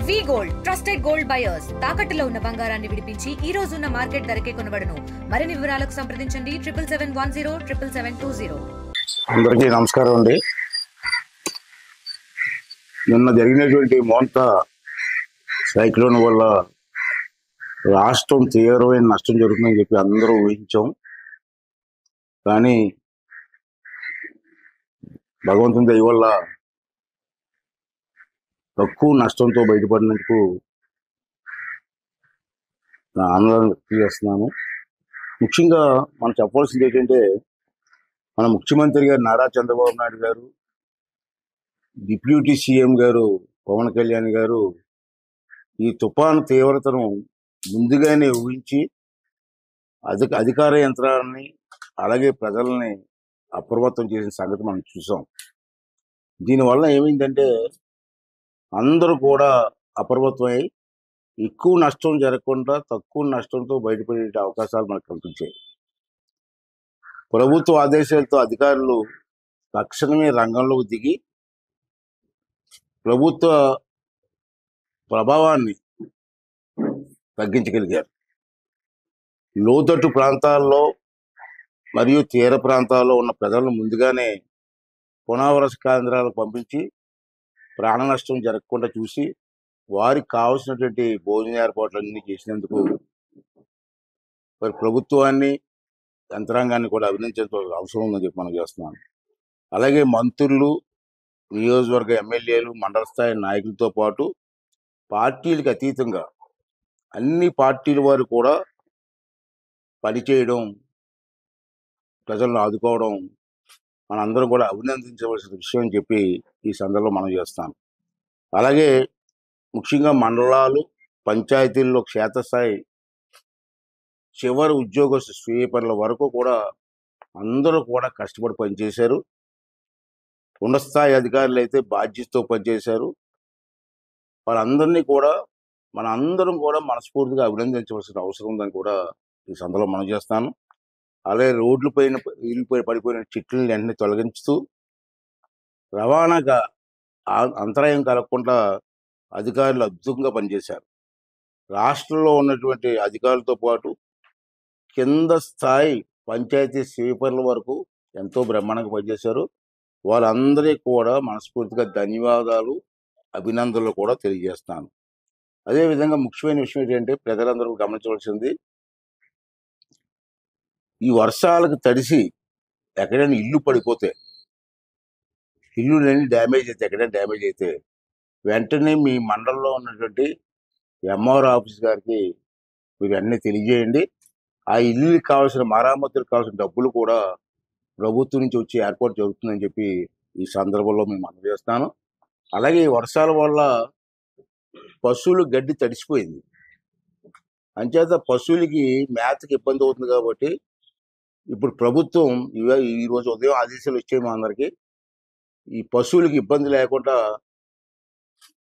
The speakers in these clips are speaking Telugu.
వి గోల్డ్ ట్రస్టెడ్ గోల్డ్ బయర్స్ తాకట్టులో ఉన్న బంగారాన్ని విడిపించి ఈ రోజు ఉన్న మార్కెట్ ధరకే కొనబడును. మరిన్ని వివరాలకు సంప్రదించండి 7710 అందరికీ నమస్కారం అండి. నిన్న జరిగినటువంటి మోంతా సైక్లోన్ వల్ల రాష్ట్రం తీవ్రమైన నష్టం జరుగుతుందని చెప్పి అందరూ ఊహించాం. కానీ భగవంతుని దయ వల్ల తక్కువ నష్టంతో బయటపడినందుకు నా ఆనందాన్ని వ్యక్తం చేస్తున్నాను. ముఖ్యంగా మనం చెప్పవలసింది ఏంటంటే, మన ముఖ్యమంత్రి గారు నారా చంద్రబాబు నాయుడు గారు, డిప్యూటీ సీఎం గారు పవన్ కళ్యాణ్ గారు ఈ తుఫాను తీవ్రతను ముందుగానే ఊహించి అధికార యంత్రాన్ని అలాగే ప్రజల్ని అప్రమత్తం చేసిన సంగతి మనం చూసాం. దీనివల్ల ఏమైందంటే అందరూ కూడా అప్రమత్తమై ఎక్కువ నష్టం జరగకుండా తక్కువ నష్టంతో బయటపడే అవకాశాలు మనకు కల్పించాయి. ప్రభుత్వ ఆదేశాలతో అధికారులు తక్షణమే రంగంలోకి దిగి ప్రభుత్వ ప్రభావాన్ని తగ్గించగలిగారు. లోతట్టు ప్రాంతాల్లో మరియు తీర ప్రాంతాల్లో ఉన్న ప్రజలను ముందుగానే పునరావాస కేంద్రాలకు పంపించి ప్రాణ నష్టం జరగకుండా చూసి వారికి కావాల్సినటువంటి భోజన ఏర్పాట్లన్నీ చేసినందుకు మరి ప్రభుత్వాన్ని యంత్రాంగాన్ని కూడా అభినందించాల్సిన అవసరం ఉందని చెప్పి మనం చేస్తున్నాను. అలాగే మంత్రులు, నియోజకవర్గ ఎమ్మెల్యేలు, మండల స్థాయి నాయకులతో పాటు పార్టీలకు అతీతంగా అన్ని పార్టీల వారు కూడా పనిచేయడం, ప్రజలను ఆదుకోవడం మనందరం కూడా అభినందించవలసిన విషయం అని చెప్పి ఈ సందర్భంలో మనం చేస్తాం. అలాగే ముఖ్యంగా మండలాలు, పంచాయతీల్లో క్షేత్రస్థాయి చివరి ఉద్యోగస్తు స్వీపర్ల వరకు కూడా అందరూ కూడా కష్టపడి పనిచేశారు. ఉన్నత స్థాయి అధికారులు అయితే బాధ్యతతో పనిచేశారు. వాళ్ళందరినీ కూడా మన అందరం కూడా మనస్ఫూర్తిగా అభినందించవలసిన అవసరం ఉందని కూడా ఈ సందర్భంలో మనం చేస్తాను. అలాగే రోడ్లు పైన పడిపోయిన చెట్లను వెంటనే తొలగించుతూ రవాణాగా అంతరాయం కలగకుండా అధికారులు అద్భుతంగా పనిచేశారు. రాష్ట్రంలో ఉన్నటువంటి అధికారులతో పాటు కింద స్థాయి పంచాయతీ స్వీపర్ల వరకు ఎంతో బ్రహ్మాండంగా పనిచేశారు. వాళ్ళందరికీ కూడా మనస్ఫూర్తిగా ధన్యవాదాలు, అభినందనలు కూడా తెలియజేస్తాను. అదేవిధంగా ముఖ్యమైన విషయం ఏంటంటే, ప్రజలందరూ గమనించవలసింది, ఈ వర్షాలకు తడిసి ఎక్కడైనా ఇల్లు పడిపోతే, ఇల్లు లేని డ్యామేజ్ అయితే, ఎక్కడైనా డ్యామేజ్ అయితే వెంటనే మీ మండలంలో ఉన్నటువంటి ఎంఆర్ఓ ఆఫీస్ గారికి మీరు అన్నీ తెలియజేయండి. ఆ ఇల్లుకి కావాల్సిన మరామతులకు కావాల్సిన డబ్బులు కూడా ప్రభుత్వం నుంచి వచ్చి ఏర్పాటు జరుగుతుందని చెప్పి ఈ సందర్భంలో మేము అందజేస్తాను. అలాగే ఈ వర్షాల వల్ల పశువులు గడ్డి తడిసిపోయింది. అంచేత పశువులకి మేతకి ఇబ్బంది అవుతుంది. కాబట్టి ఇప్పుడు ప్రభుత్వం ఈరోజు ఉదయం ఆదేశాలు వచ్చాయి మా అందరికీ. ఈ పశువులకి ఇబ్బంది లేకుండా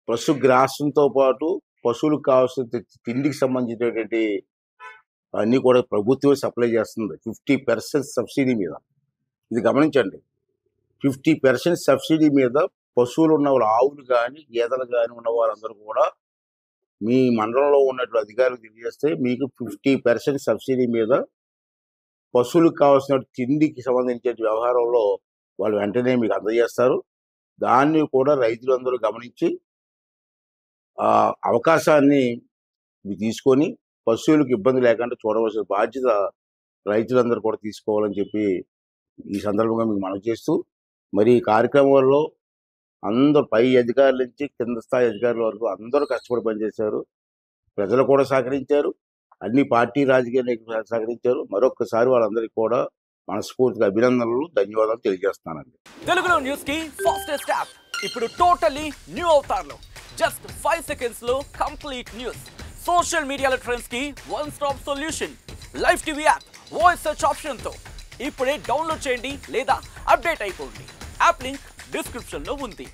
పశుగ్రాసంతో పాటు పశువులకు కావాల్సిన తిండికి సంబంధించినటువంటి అన్నీ కూడా ప్రభుత్వమే సప్లై చేస్తుంది 50% సబ్సిడీ మీద. ఇది గమనించండి, 50% సబ్సిడీ మీద పశువులు ఉన్న వాళ్ళు, ఆవులు కానీ గేదెలు కానీ ఉన్న వారందరూ కూడా మీ మండలంలో ఉన్నటువంటి అధికారులకు తెలియజేస్తే మీకు 50% సబ్సిడీ మీద పశువులకు కావాల్సిన తిండికి సంబంధించిన వ్యవహారంలో వాళ్ళు వెంటనే మీకు అందజేస్తారు. దాన్ని కూడా రైతులందరూ గమనించి ఆ అవకాశాన్ని తీసుకొని పశువులకు ఇబ్బంది లేకుండా చూడవలసిన బాధ్యత రైతులందరూ కూడా తీసుకోవాలని చెప్పి ఈ సందర్భంగా మీకు మనవి చేస్తూ, మరి ఈ కార్యక్రమంలో అందరూ పై అధికారుల నుంచి కింద స్థాయి అధికారుల వరకు అందరూ కష్టపడి పనిచేశారు. ప్రజలు కూడా సహకరించారు, అన్ని పార్టీ రాజకీయ నాయకులు సహకరించారు. మరొకసారి వాళ్ళందరికీ కూడా మనస్ఫూర్తిగా అభినందనలు, ధన్యవాదాలు తెలియజేస్తానండి. తెలుగులో న్యూస్ కి ఫాస్టెస్ట్ యాప్ ఇప్పుడు టోటల్లీ న్యూ అవతార్లో జస్ట్ 5 seconds లో కంప్లీట్ న్యూస్, సోషల్ మీడియాలో ట్రెండ్స్ కి one stop solution, live TV app, voice search option తో ఇప్పుడే డౌన్లోడ్ చేయండి లేదా అప్డేట్ అయిపోండి. యాప్ లింక్ డిస్క్రిప్షన్ లో ఉంది.